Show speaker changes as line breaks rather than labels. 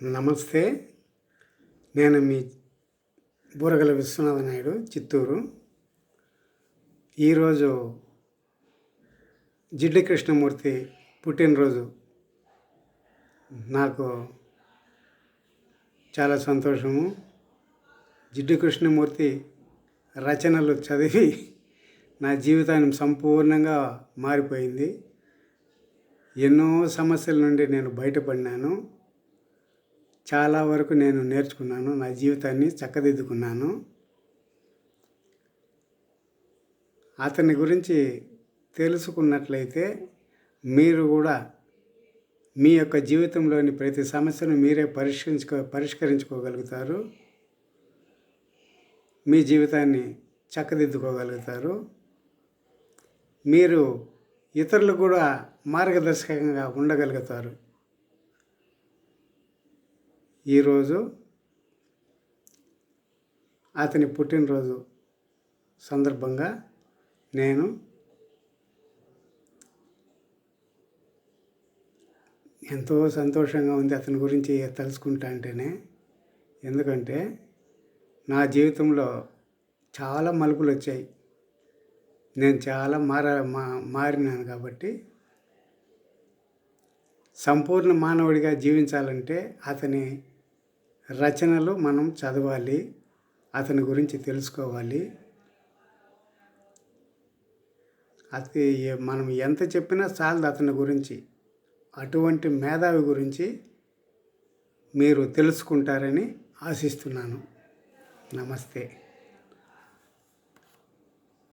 నమస్తే. నేను మీ బూరగల విశ్వనాథ నాయుడు, చిత్తూరు. ఈరోజు జిడ్డు కృష్ణమూర్తి పుట్టినరోజు. నాకు చాలా సంతోషము. జిడ్డు కృష్ణమూర్తి రచనలు చదివి నా జీవితాన్ని సంపూర్ణంగా మారిపోయింది. ఎన్నో సమస్యల నుండి నేను బయటపడినాను. చాలా వరకు నేను నేర్చుకున్నాను, నా జీవితాన్ని చక్కదిద్దుకున్నాను. అతని గురించి తెలుసుకున్నట్లయితే మీరు కూడా మీ యొక్క జీవితంలోని ప్రతి సమస్యను మీరే పరిష్కరించుకోగలుగుతారు. మీ జీవితాన్ని చక్కదిద్దుకోగలుగుతారు. మీరు ఇతరులకు కూడా మార్గదర్శకంగా ఉండగలుగుతారు. ఈరోజు అతని పుట్టినరోజు సందర్భంగా నేను ఎంతో సంతోషంగా ఉంది అతని గురించి తెలుసుకుంటా అంటేనే. ఎందుకంటే నా జీవితంలో చాలా మలుపులు వచ్చాయి. నేను చాలా మారినాను. కాబట్టి సంపూర్ణ మానవుడిగా జీవించాలంటే అతని రచనలు మనం చదవాలి, అతని గురించి తెలుసుకోవాలి. మనం ఎంత చెప్పినా చాలదు అతని గురించి. అటువంటి మేధావి గురించి మీరు తెలుసుకుంటారని ఆశిస్తున్నాను. నమస్తే.